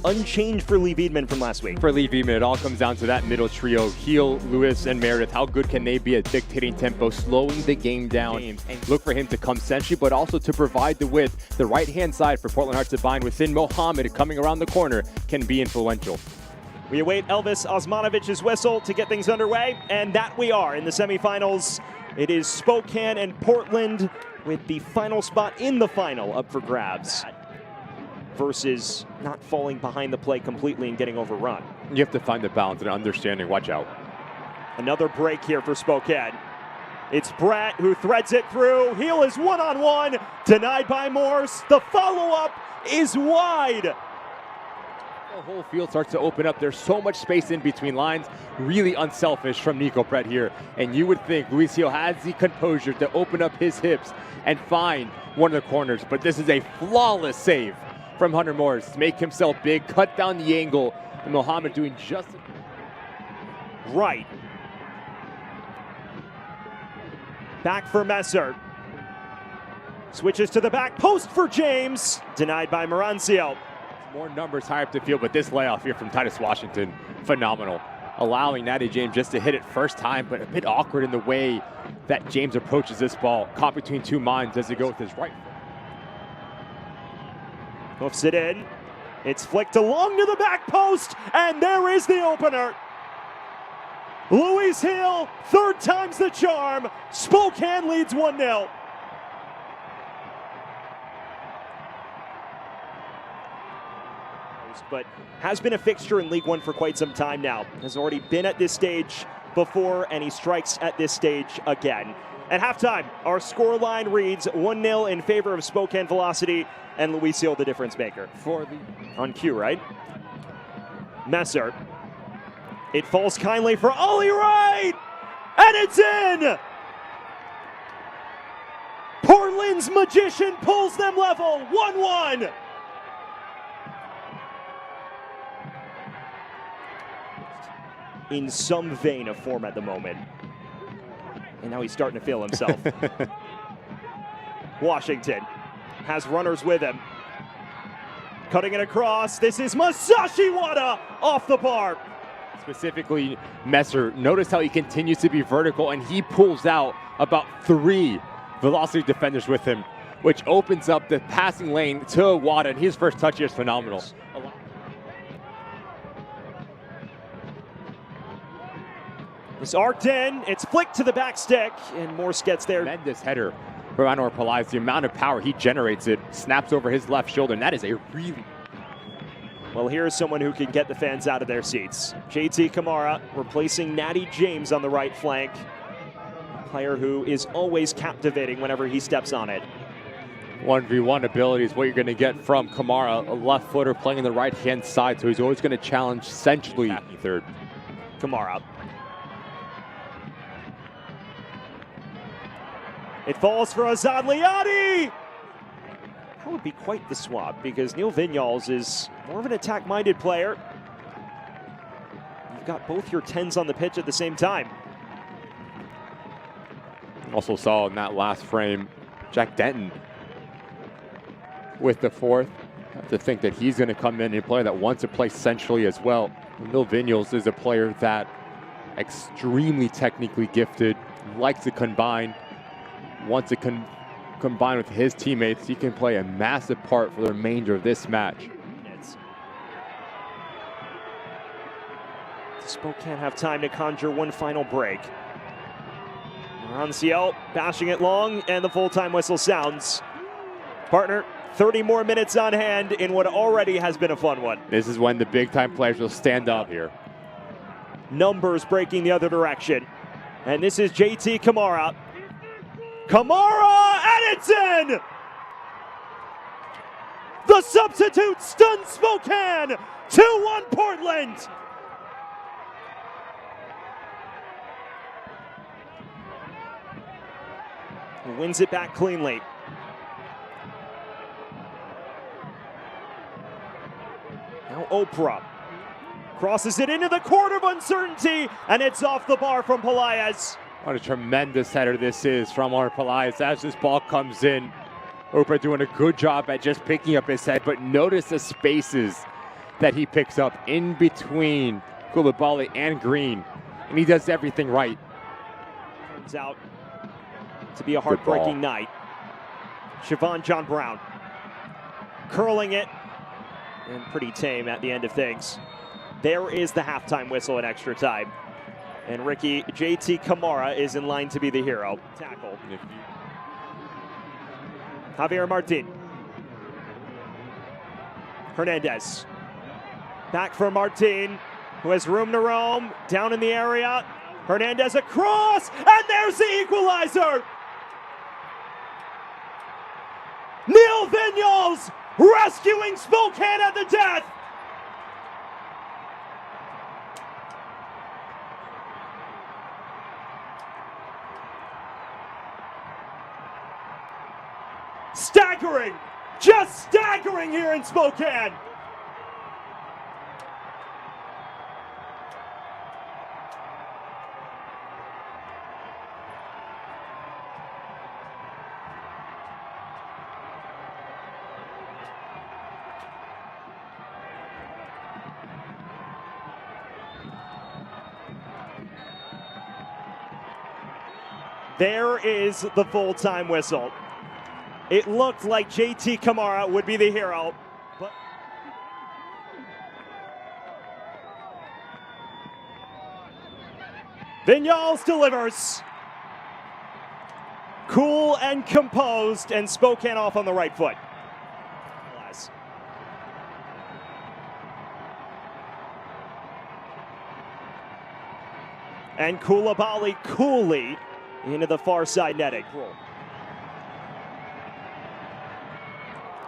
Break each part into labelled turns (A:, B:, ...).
A: unchanged for Lee Vinyal from last week.
B: For Lee Vinyal, it all comes down to that middle trio, Gil, Luis, and Meredith. How good can they be at dictating tempo, slowing the game down, and look for him to come centrally, but also to provide the width. The right-hand side for Portland Hearts to bind within Mohammed coming around the corner can be influential.
A: We await Elvis Osmanovic's whistle to get things underway, and that we are in the semifinals. It is Spokane and Portland with the final spot in the final up for grabs versus not falling behind the play completely and getting overrun.
B: You have to find the balance and understanding. Watch out.
A: Another break here for Spokane. It's Brett who threads it through. Heel is one-on-one, denied by Morse. The follow-up is wide.
B: The whole field starts to open up. There's so much space in between lines. Really unselfish from Nico Brett here. And you would think Luis Gil has the composure to open up his hips and find one of the corners. But this is a flawless save from Hunter Morris to make himself big, cut down the angle, and Mohammed doing just
A: right. Back for Messer. Switches to the back post for James. Denied by Merancio.
B: More numbers high up the field, but this layoff here from Titus Washington, phenomenal. Allowing Natty James just to hit it first time, but a bit awkward in the way that James approaches this ball. Caught between two minds as he goes with his right.
A: Hoofs it in. It's flicked along to the back post, and there is the opener. Luis Gil, third time's the charm. Spokane leads 1-0. But has been a fixture in League One for quite some time now. Has already been at this stage before, and he strikes at this stage again. At halftime, our scoreline reads 1-0 in favor of Spokane Velocity, and Luis Gil the difference maker. On cue, right? Messer. It falls kindly for Ollie Wright, and it's in! Portland's magician pulls them level, 1-1. In some vein of form at the moment. And now he's starting to feel himself. Washington has runners with him. Cutting it across. This is Masashi Wada off the bar.
B: Specifically, Messer. Notice how he continues to be vertical, and he pulls out about 3 Velocity defenders with him, which opens up the passing lane to Wada, and his first touch here is phenomenal.
A: It's arced in, it's flicked to the back stick, and Morse gets there.
B: Tremendous header for Anuar Peláez. The amount of power he generates, it snaps over his left shoulder, and that is a really...
A: Well, here's someone who can get the fans out of their seats. Jay Tee Kamara replacing Natty James on the right flank. A player who is always captivating whenever he steps on it.
B: 1v1 ability is what you're going to get from Kamara, a left footer playing on the right-hand side, so he's always going to challenge centrally. Third.
A: Kamara. It falls for Azaad Liadi. That would be quite the swap because Nil Vinyals is more of an attack-minded player. You've got both your 10s on the pitch at the same time.
B: Also saw in that last frame, Jack Denton with the fourth. I have to think that he's going to come in and play that wants to play centrally as well. Nil Vinyals is a player that extremely technically gifted, likes to combine. Once it combine with his teammates, he can play a massive part for the remainder of this match.
A: Spokane have time to conjure one final break. Merancio bashing it long, and the full-time whistle sounds. Partner, 30 more minutes on hand in what already has been a fun one.
B: This is when the big-time players will stand up here.
A: Numbers breaking the other direction. And this is Jay Tee Kamara. Kamara, and it's in! The substitute stuns Spokane! 2-1 Portland! He wins it back cleanly. Now Oprah crosses it into the court of uncertainty, and it's off the bar from Peláez.
B: What a tremendous header this is from our Peláez as this ball comes in. Oprah doing a good job at just picking up his head, but notice the spaces that he picks up in between Coulibaly and Green, and he does everything right.
A: Turns out to be a heartbreaking night. Siobhan John Brown curling it, and pretty tame at the end of things. There is the halftime whistle in extra time. And Jay Tee Kamara is in line to be the hero. Tackle. Javier Martin. Hernandez. Back for Martin, who has room to roam. Down in the area. Hernandez across, and there's the equalizer! Nil Vinyals rescuing Spokane at the death! Staggering! Just staggering here in Spokane! There is the full-time whistle. It looked like Jay Tee Kamara would be the hero, but Vinyals delivers. Cool and composed, and Spokane off on the right foot. Peláez. And Coulibaly coolly into the far side netting.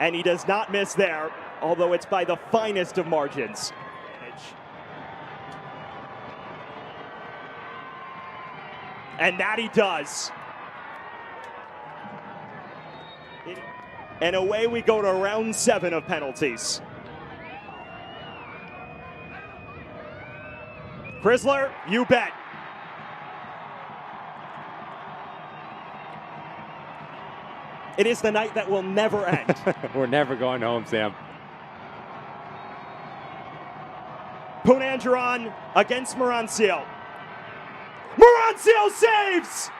A: And he does not miss there, although it's by the finest of margins. And that he does. And away we go to round 7 of penalties. Crisler, you bet. It is the night that will never end.
B: We're never going home, Sam.
A: Poon-Angeron against Merancio. Merancio saves!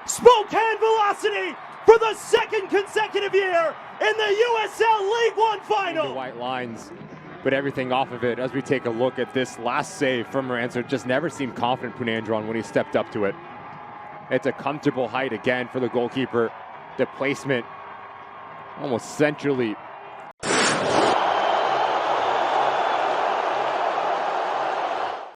A: Spokane Velocity for the second consecutive year in the USL League One final.
B: The white lines, but everything off of it as we take a look at this last save from Merancio. Just never seemed confident, Poon-Angeron, when he stepped up to it. It's a comfortable height again for the goalkeeper. The placement almost centrally